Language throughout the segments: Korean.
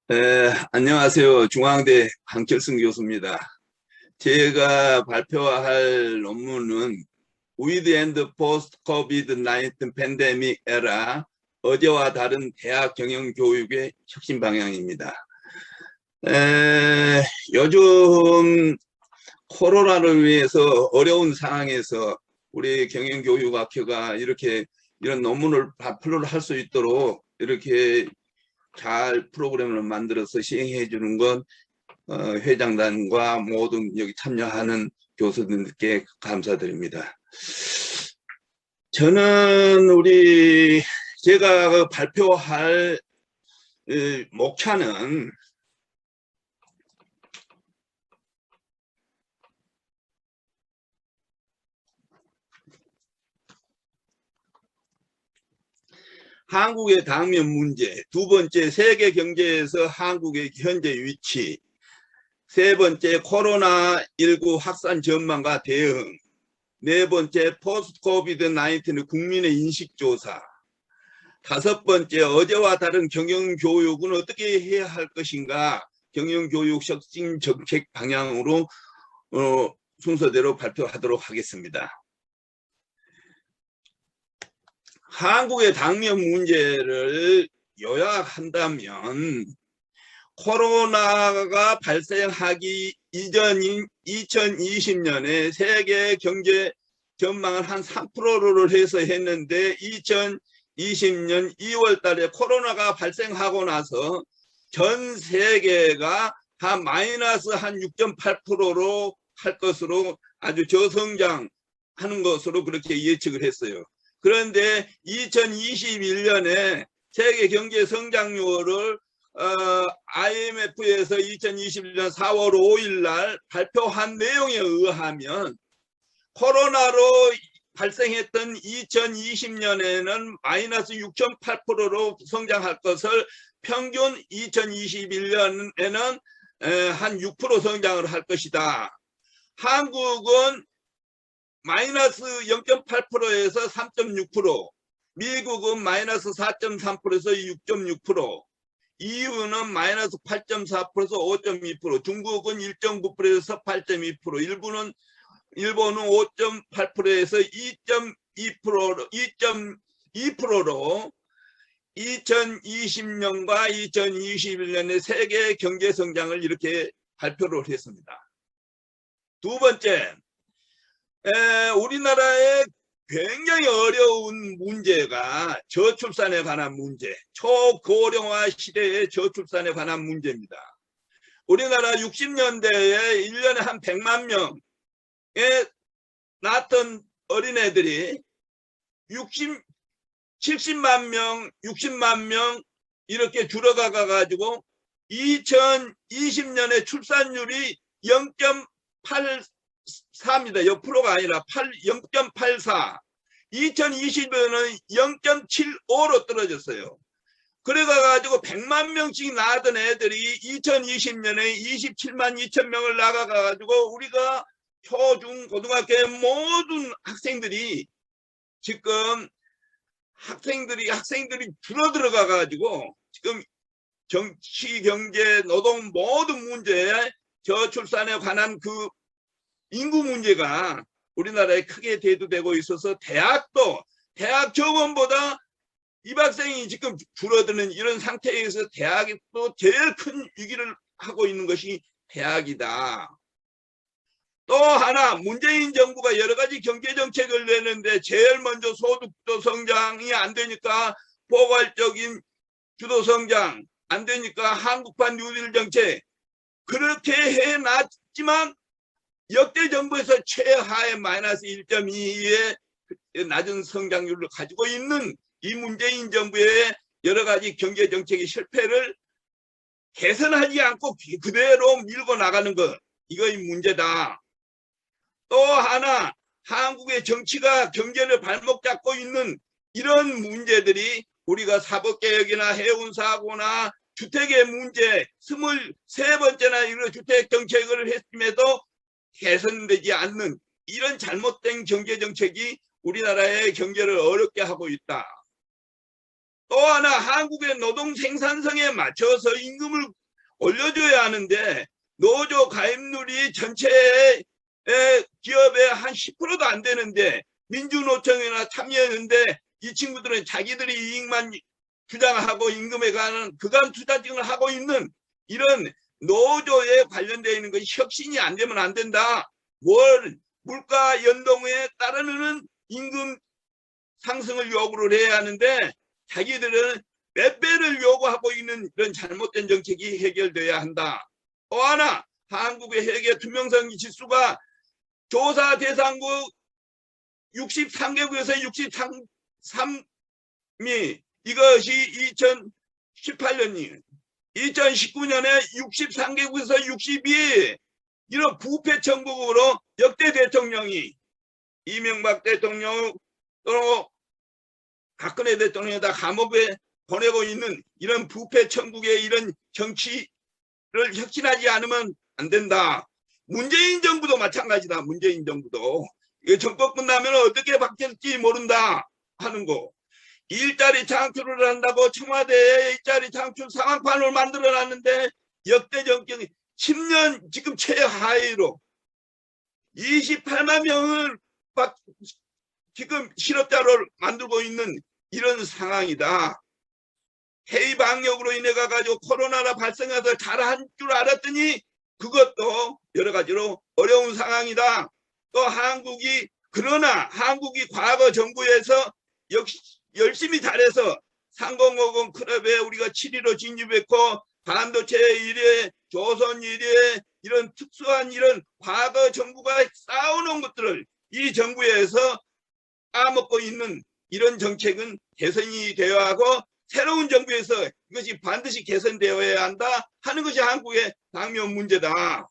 안녕하세요. 중앙대 한결승 교수입니다. 제가 발표할 논문은 With and Post COVID-19 Pandemic Era 어제와 다른 대학 경영 교육의 혁신 방향입니다. 요즘 코로나를 위해서 어려운 상황에서 우리 경영교육학회가 이런 논문을 발표를 할 수 있도록 이렇게 잘 프로그램을 만들어서 시행해 주는 건 회장단과 모든 여기 참여하는 교수들께 감사드립니다. 저는 제가 발표할 목차는 한국의 당면 문제, 두 번째 세계 경제에서 한국의 현재 위치, 세 번째 코로나19 확산 전망과 대응, 네 번째 포스트 코비드 19 국민의 인식조사, 다섯 번째 어제와 다른 경영교육은 어떻게 해야 할 것인가, 경영교육 혁신 정책 방향으로 순서대로 발표하도록 하겠습니다. 한국의 당면 문제를 요약한다면 코로나가 발생하기 이전인 2020년에 세계 경제 전망을 한 3%를 해서 했는데 2020년 2월 달에 코로나가 발생하고 나서 전 세계가 한 마이너스 한 6.8%로 할 것으로 아주 저성장하는 것으로 그렇게 예측을 했어요. 그런데 2021년에 세계 경제 성장률을 IMF에서 2021년 4월 5일 날 발표한 내용에 의하면 코로나로 발생했던 2020년에는 마이너스 6.8%로 성장할 것을 평균 2021년에는 한 6% 성장을 할 것이다. 한국은 마이너스 0.8%에서 3.6%, 미국은 마이너스 4.3%에서 6.6%, EU는 마이너스 8.4%에서 5.2%, 중국은 1.9%에서 8.2%, 일본은 5.8%에서 2.2%로 2020년과 2021년의 세계 경제 성장을 이렇게 발표를 했습니다. 두 번째, 우리나라의 굉장히 어려운 문제가 저출산에 관한 문제, 초고령화 시대의 저출산에 관한 문제입니다. 우리나라 60년대에 1년에 한 100만 명에 낳던 어린애들이 70만 명, 60만 명 이렇게 줄어가 가지고 2020년에 출산율이 0.84입니다. 옆으로가 아니라 0.84. 2020년은 0.75로 떨어졌어요. 그래가지고 100만 명씩 낳던 애들이 2020년에 27만 2천 명을 나가가지고 우리가 초, 중, 고등학교의 모든 학생들이 지금 학생들이 줄어들어가가지고 지금 정치, 경제, 노동 모든 문제에 저출산에 관한 그 인구 문제가 우리나라에 크게 대두되고 있어서 대학 정원보다 입학생이 지금 줄어드는 이런 상태에서 대학이 또 제일 큰 위기를 하고 있는 것이 대학이다. 또 하나 문재인 정부가 여러 가지 경제 정책을 내는데 제일 먼저 소득도 성장이 안 되니까 포괄적인 주도 성장 안 되니까 한국판 뉴딜 정책 그렇게 해놨지만 역대 정부에서 최하의 마이너스 1.2의 낮은 성장률을 가지고 있는 이 문재인 정부의 여러 가지 경제 정책의 실패를 개선하지 않고 그대로 밀고 나가는 것, 이거의 문제다. 또 하나 한국의 정치가 경제를 발목 잡고 있는 이런 문제들이 우리가 사법개혁이나 해운사고나 주택의 문제 23번째나 이런 주택 정책을 했음에도 개선되지 않는 이런 잘못된 경제 정책이 우리나라의 경제를 어렵게 하고 있다. 또 하나 한국의 노동 생산성에 맞춰서 임금을 올려줘야 하는데 노조 가입률이 전체 기업의 한 10%도 안 되는데 민주노총이나 참여했는데 이 친구들은 자기들이 이익만 주장하고 임금에 관한 그간 투자증을 하고 있는 이런 노조에 관련되어 있는 것이 혁신이 안 되면 안 된다. 물가 연동에 따르는 임금 상승을 요구를 해야 하는데 자기들은 몇 배를 요구하고 있는 이런 잘못된 정책이 해결돼야 한다. 또 하나 한국의 회계 투명성 지수가 조사 대상국 63개국에서 63위 이것이 2018년이 2019년에 63개국에서 62위 이런 부패 천국으로 역대 대통령이 이명박 대통령 또 박근혜 대통령이 다 감옥에 보내고 있는 이런 부패 천국의 이런 정치를 혁신하지 않으면 안 된다. 문재인 정부도 마찬가지다. 문재인 정부도 정권 끝나면 어떻게 바뀔지 모른다 하는 거. 일자리 창출을 한다고 청와대에 일자리 창출 상황판을 만들어놨는데 역대 정권이 10년 지금 최하위로 28만 명을 지금 실업자를 만들고 있는 이런 상황이다. 해외 방역으로 인해 가지고 코로나가 발생해서 잘한 줄 알았더니 그것도 여러 가지로 어려운 상황이다. 또 그러나 한국이 과거 정부에서 역시 열심히 잘해서 상공호공 클럽에 우리가 7위로 진입했고 반도체 1위, 조선 1위 이런 특수한 이런 과거 정부가 쌓아놓은 것들을 이 정부에서 까먹고 있는 이런 정책은 개선이 되어야 하고 새로운 정부에서 이것이 반드시 개선되어야 한다 하는 것이 한국의 당면 문제다.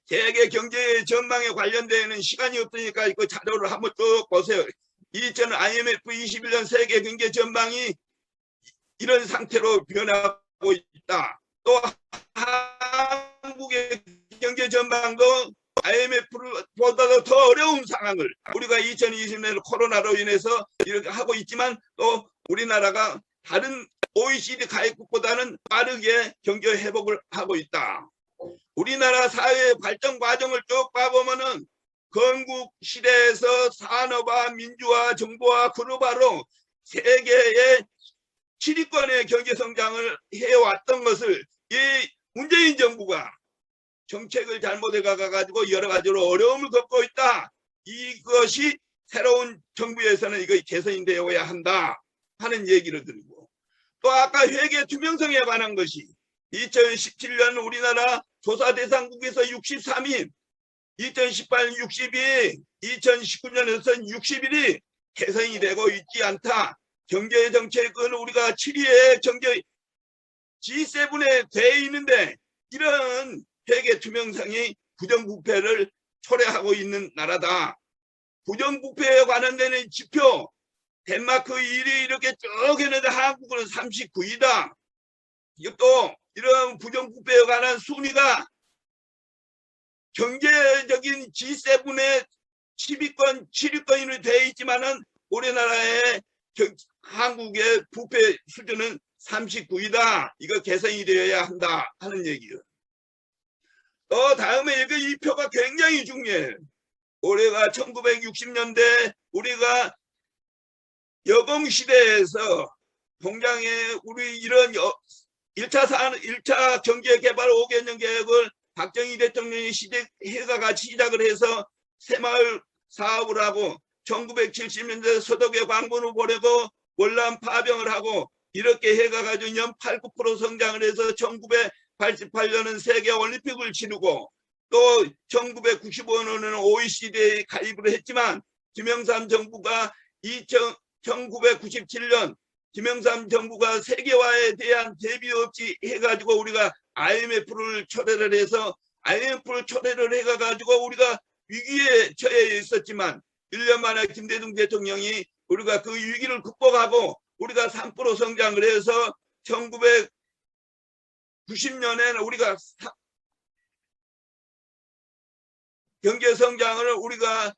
세계 경제 전망에 관련되는 시간이 없으니까 그 자료를 한번 쭉 보세요. IMF 21년 세계 경제 전망이 이런 상태로 변하고 있다. 또 한국의 경제 전망도 IMF보다도 더 어려운 상황을 우리가 2020년 코로나로 인해서 이렇게 하고 있지만 또 우리나라가 다른 OECD 가입국보다는 빠르게 경제 회복을 하고 있다. 우리나라 사회 발전 과정을 쭉 봐보면은 건국 시대에서 산업화, 민주화, 정보화, 글로벌로 세계의 7위권의 경제 성장을 해왔던 것을 이 문재인 정부가 정책을 잘못해 가지고 여러 가지로 어려움을 겪고 있다. 이것이 새로운 정부에서는 이거 개선이 되어야 한다 하는 얘기를 드리고 또 아까 회계 투명성에 관한 것이 2017년 우리나라 조사 대상국에서 63위 2018년 62위 2019년에서는 61위 개선이 되고 있지 않다. 경제정책은 우리가 7위의 경제 G7에 돼 있는데 이런 회계 투명성이 부정부패를 초래하고 있는 나라다. 부정부패에 관련되는 지표 덴마크 1위 이렇게 쭉 했는데 한국은 39위다. 이것도 이런 부정부패에 관한 순위가 경제적인 G7의 10위권, 7위권이 되어 있지만은 우리나라의 한국의 부패 수준은 39위다. 이거 개선이 되어야 한다 하는 얘기예요. 또 다음에 이 표가 굉장히 중요해요. 올해가 1960년대 우리가 여공 시대에서 공장에 우리 이런 1차 경제개발 5개년 계획을 박정희 대통령이 시작을 해서 새마을 사업을 하고 1970년대 서독에 광군을 보내고 월남 파병을 하고 이렇게 해가지고 연 8, 9% 성장을 해서 1988년은 세계 올림픽을 치르고 또 1995년에는 OECD에 가입을 했지만 김영삼 정부가 1997년 김영삼 정부가 세계화에 대한 대비 없이 해가지고 우리가 IMF를 초래를 해서 IMF를 초래를 해가지고 우리가 위기에 처해 있었지만 1년 만에 김대중 대통령이 우리가 그 위기를 극복하고 우리가 3% 성장을 해서 1990년에는 우리가 경제 성장을 우리가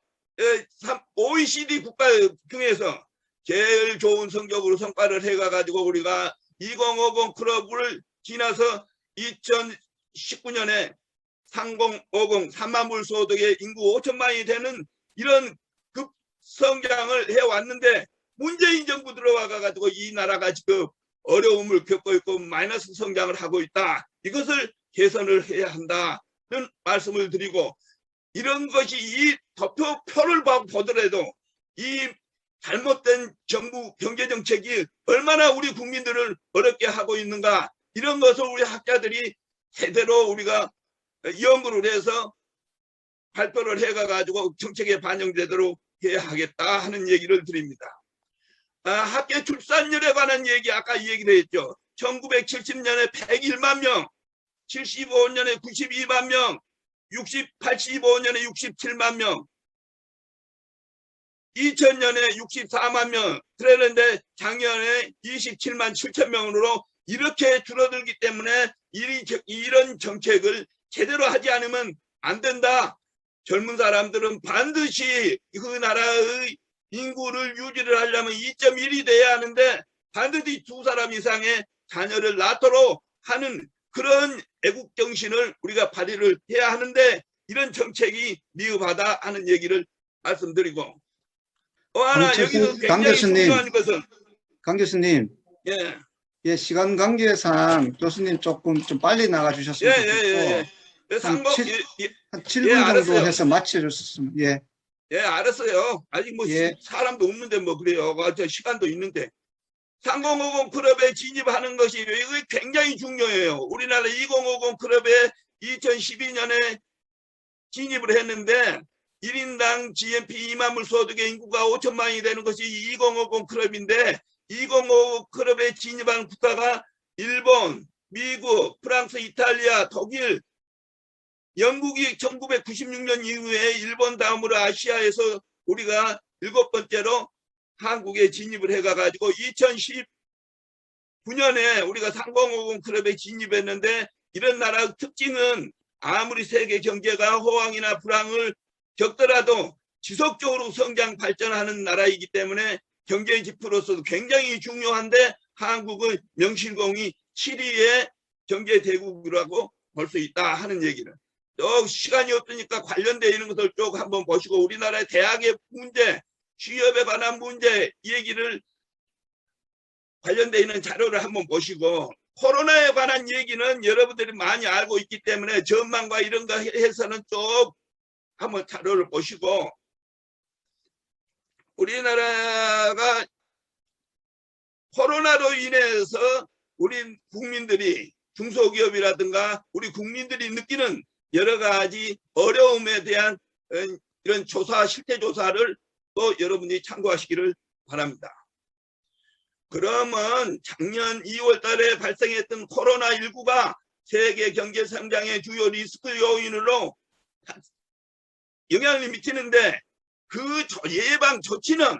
OECD 국가 중에서 제일 좋은 성적으로 성과를 해가지고 우리가 2050 클럽을 지나서 2019년에 3050 3만 불 소득의 인구 5천만이 되는 이런 급성장을 해왔는데 문재인 정부 들어와가지고 이 나라가 지금 어려움을 겪고 있고 마이너스 성장을 하고 있다. 이것을 개선을 해야 한다는 말씀을 드리고, 이런 것이 이 덕표표를 보더라도 이 잘못된 정부 경제정책이 얼마나 우리 국민들을 어렵게 하고 있는가, 이런 것을 우리 학자들이 제대로 우리가 연구를 해서 발표를 해가지고 정책에 반영되도록 해야 하겠다 하는 얘기를 드립니다. 학계 출산율에 관한 얘기, 아까 이 얘기를 했죠. 1970년에 101만 명, 75년에 92만 명, 85년에 67만 명, 2000년에 64만 명, 그랬는데 작년에 27만 7천 명으로 이렇게 줄어들기 때문에 이런 정책을 제대로 하지 않으면 안 된다. 젊은 사람들은 반드시 그 나라의 인구를 유지를 하려면 2.1이 돼야 하는데 반드시 2사람 이상의 자녀를 낳도록 하는 그런 애국정신을 우리가 발휘를 해야 하는데 이런 정책이 미흡하다 하는 얘기를 말씀드리고, 하나 여기서 굉장히 중요한 것은 강 교수님, 예. 예, 시간 관계상 교수님 조금 좀 빨리 나가 주셨으면 좋겠고, 상봉 한 7분 정도 알았어요. 해서 마쳐줬으면. 예. 예, 알았어요. 아직 뭐 사람도 없는데 뭐 그래요. 저 시간도 있는데. 3050 클럽에 진입하는 것이 굉장히 중요해요. 우리나라 2050 클럽에 2012년에 진입을 했는데 1인당 GNP 2만 불 소득의 인구가 5천만이 되는 것이 2050 클럽인데 2050 클럽에 진입한 국가가 일본, 미국, 프랑스, 이탈리아, 독일, 영국이 1996년 이후에 일본 다음으로 아시아에서 우리가 7번째로 한국에 진입을 해가지고 2019년에 우리가 3050 클럽에 진입했는데, 이런 나라의 특징은 아무리 세계 경제가 호황이나 불황을 겪더라도 지속적으로 성장 발전하는 나라이기 때문에 경제 지표로서도 굉장히 중요한데 한국은 명실공히 7위의 경제 대국이라고 볼 수 있다 하는 얘기를. 시간이 없으니까 관련되어 있는 것을 쭉 한번 보시고 우리나라의 대학의 문제, 취업에 관한 문제 얘기를 관련되어 있는 자료를 한번 보시고, 코로나에 관한 얘기는 여러분들이 많이 알고 있기 때문에 전망과 이런 거 해서는 쭉 한번 자료를 보시고, 우리나라가 코로나로 인해서 우리 국민들이, 중소기업이라든가 우리 국민들이 느끼는 여러 가지 어려움에 대한 이런 실태 조사를 또 여러분이 참고하시기를 바랍니다. 그러면 작년 2월 달에 발생했던 코로나19가 세계 경제 성장의 주요 리스크 요인으로 영향을 미치는데 그 예방 조치는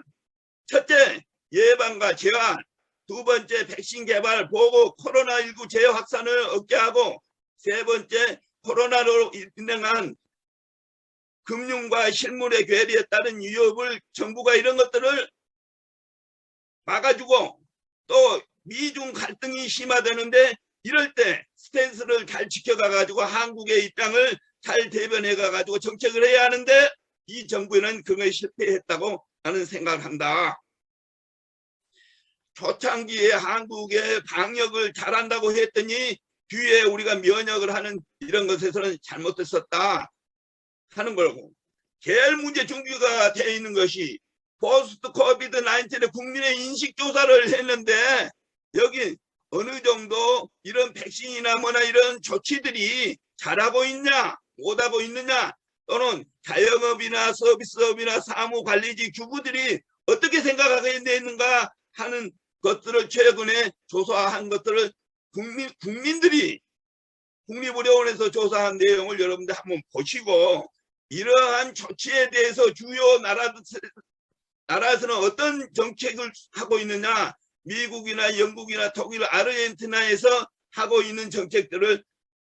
첫째, 예방과 재활, 두 번째, 백신 개발, 보고 코로나19 재확산을 억제하고, 세 번째, 코로나로 인한 금융과 실물의 괴리에 따른 위협을 정부가 이런 것들을 막아주고, 또 미중 갈등이 심화되는데 이럴 때 스탠스를 잘 지켜가가지고 한국의 입장을 잘 대변해가지고 정책을 해야 하는데 이 정부는 그거에 실패했다고 나는 생각한다. 초창기에 한국의 방역을 잘한다고 했더니 뒤에 우리가 면역을 하는 이런 것에서는 잘못했었다 하는 거고, 제일 문제 중기가 되어 있는 것이 포스트 코비드 19의 국민의 인식조사를 했는데 여기 어느 정도 이런 백신이나 뭐나 이런 조치들이 잘하고 있냐 못하고 있느냐, 또는 자영업이나 서비스업이나 사무관리직 주부들이 어떻게 생각하고 있는가 하는 것들을 최근에 조사한 것들을 국민들이 국립의료원에서 조사한 내용을 여러분들 한번 보시고, 이러한 조치에 대해서 주요 나라에서는 어떤 정책을 하고 있느냐, 미국이나 영국이나 독일, 아르헨티나에서 하고 있는 정책들을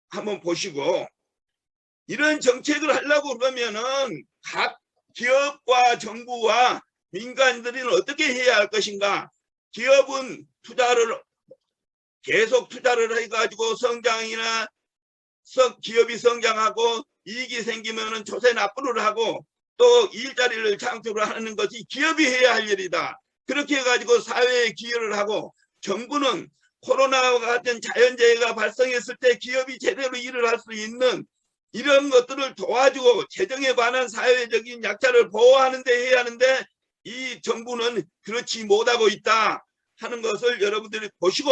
한번 보시고, 이런 정책을 하려고 그러면은 각 기업과 정부와 민간인들은 어떻게 해야 할 것인가? 기업은 계속 투자를 해가지고 성장이나 기업이 성장하고 이익이 생기면은 조세 납부를 하고 또 일자리를 창출을 하는 것이 기업이 해야 할 일이다. 그렇게 해가지고 사회에 기여를 하고 정부는 코로나와 같은 자연재해가 발생했을 때 기업이 제대로 일을 할 수 있는 이런 것들을 도와주고 재정에 관한 사회적인 약자를 보호하는 데 해야 하는데 이 정부는 그렇지 못하고 있다 하는 것을 여러분들이 보시고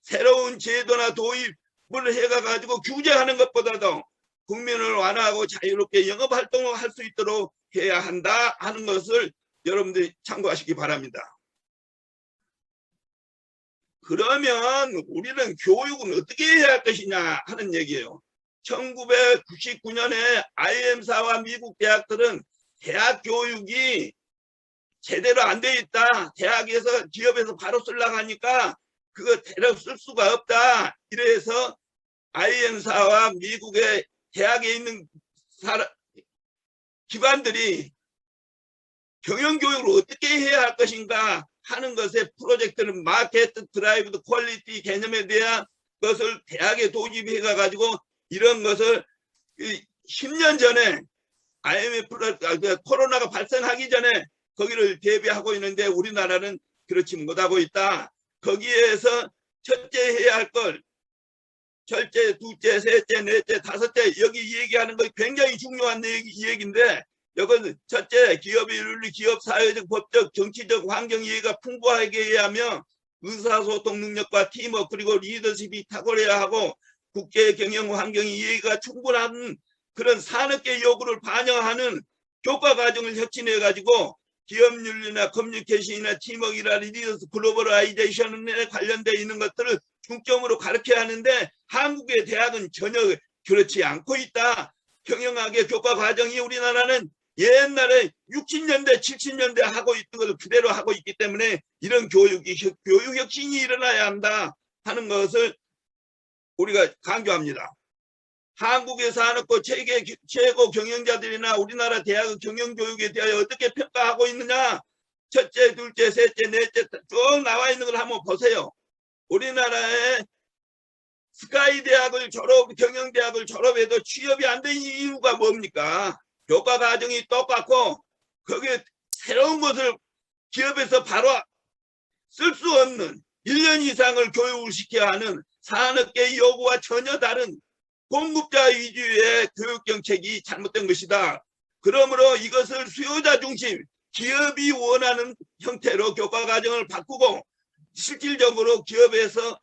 새로운 제도나 도입을 해가지고 규제하는 것보다도 국민을 완화하고 자유롭게 영업활동을 할 수 있도록 해야 한다 하는 것을 여러분들이 참고하시기 바랍니다. 그러면 우리는 교육은 어떻게 해야 할 것이냐 하는 얘기예요. 1999년에 IM사와 미국 대학들은 대학 교육이 제대로 안 돼 있다. 대학에서 기업에서 바로 쓰려고 하니까 그거 대략 쓸 수가 없다. 이래서 IM사와 미국의 대학에 있는 기관들이 경영교육을 어떻게 해야 할 것인가 하는 것에 프로젝트는 마켓 드라이브드 퀄리티 개념에 대한 것을 대학에 도입해 가지고 이런 것을 10년 전에 코로나가 발생하기 전에 거기를 대비하고 있는데 우리나라는 그렇지 못하고 있다. 거기에서 첫째 해야 할 걸 첫째, 둘째, 셋째, 넷째, 다섯째 여기 얘기하는 거 굉장히 중요한 얘기인데 이건 첫째 기업의 윤리, 기업 사회적, 법적, 정치적 환경 이해가 풍부하게 해야 하며 의사소통 능력과 팀워크 그리고 리더십이 탁월해야 하고 국제 경영 환경 이해가 충분한 그런 산업계 요구를 반영하는 교과 과정을 혁신해 가지고 기업 윤리나 커뮤니케이션이나 팀워크나 리더십 글로벌라이제이션에 관련되어 있는 것들을 중점으로 가르쳐야 하는데 한국의 대학은 전혀 그렇지 않고 있다. 경영학의 교과 과정이 우리나라는 옛날에 60년대 70년대 하고 있던 것을 그대로 하고 있기 때문에 이런 교육 혁신이 일어나야 한다 하는 것을 우리가 강조합니다. 한국의 산업고 최고 경영자들이나 우리나라 대학의 경영교육에 대하여 어떻게 평가하고 있느냐. 첫째, 둘째, 셋째, 넷째 쭉 나와 있는 걸 한번 보세요. 우리나라의 스카이 대학을 경영대학을 졸업해도 취업이 안 된 이유가 뭡니까? 교과 과정이 똑같고 거기에 새로운 것을 기업에서 바로 쓸 수 없는 1년 이상을 교육을 시켜야 하는 산업계 요구와 전혀 다른 공급자 위주의 교육 정책이 잘못된 것이다. 그러므로 이것을 수요자 중심 기업이 원하는 형태로 교과 과정을 바꾸고 실질적으로 기업에서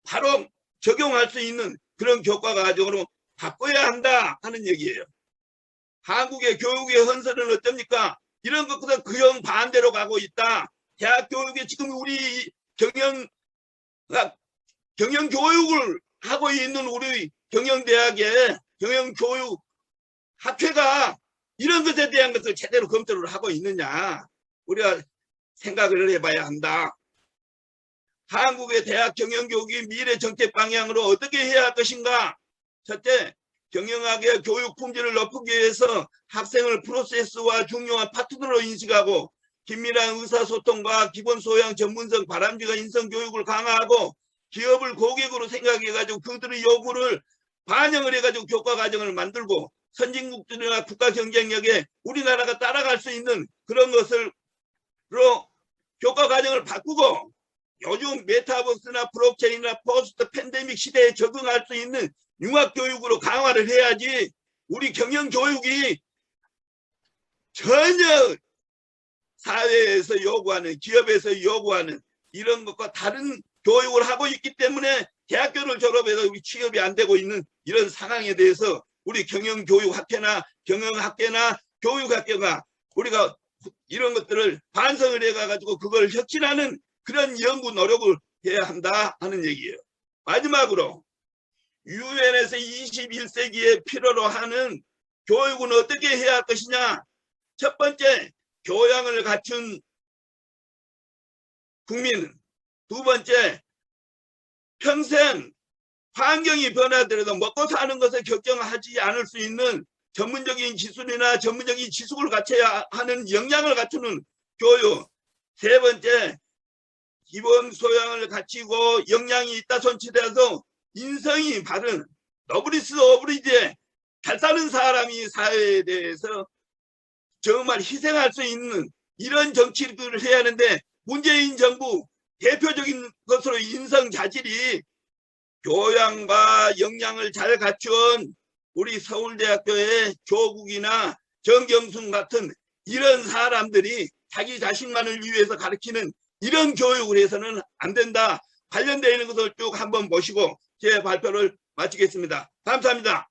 바로 적용할 수 있는 그런 교과 과정으로 바꿔야 한다 하는 얘기예요. 한국의 교육의 헌선은 어떻습니까? 이런 것보다 그형 반대로 가고 있다. 대학 교육에 지금 우리 경영교육을 하고 있는 우리 경영대학의 경영교육 학회가 이런 것에 대한 것을 제대로 검토를 하고 있느냐 우리가 생각을 해봐야 한다. 한국의 대학 경영교육이 미래 정책 방향으로 어떻게 해야 할 것인가. 첫째, 경영학의 교육 품질을 높이기 위해서 학생을 프로세스와 중요한 파트너로 인식하고 긴밀한 의사소통과 기본 소양, 전문성, 바람직한 인성교육을 강화하고 기업을 고객으로 생각해가지고 그들의 요구를 반영을 해가지고 교과 과정을 만들고 선진국들이나 국가 경쟁력에 우리나라가 따라갈 수 있는 그런 것으로 교과 과정을 바꾸고 요즘 메타버스나 블록체인이나 포스트 팬데믹 시대에 적응할 수 있는 융합교육으로 강화를 해야지 우리 경영교육이 전혀 사회에서 요구하는 기업에서 요구하는 이런 것과 다른 교육을 하고 있기 때문에 대학교를 졸업해서 우리 취업이 안 되고 있는 이런 상황에 대해서 우리 경영교육학회나 경영학계나 교육학계가 우리가 이런 것들을 반성을 해가지고 그걸 혁신하는 그런 연구 노력을 해야 한다 하는 얘기예요. 마지막으로 유엔에서 21세기에 필요로 하는 교육은 어떻게 해야 할 것이냐. 첫 번째, 교양을 갖춘 국민. 두 번째, 평생 환경이 변하더라도 먹고 사는 것에 걱정하지 않을 수 있는 전문적인 기술이나 전문적인 지식을 갖춰야 하는 역량을 갖추는 교육. 세 번째, 기본 소양을 갖추고 역량이 있다 손치돼서 인성이 바른 너브리스 오브리지에 잘 사는 사람이 사회에 대해서 정말 희생할 수 있는 이런 정치를 해야 하는데, 문재인 정부 대표적인 것으로 인성 자질이 교양과 역량을 잘 갖춘 우리 서울대학교의 조국이나 정경순 같은 이런 사람들이 자기 자신만을 위해서 가르치는 이런 교육을 해서는 안 된다. 관련되어 있는 것을 쭉 한번 보시고 제 발표를 마치겠습니다. 감사합니다.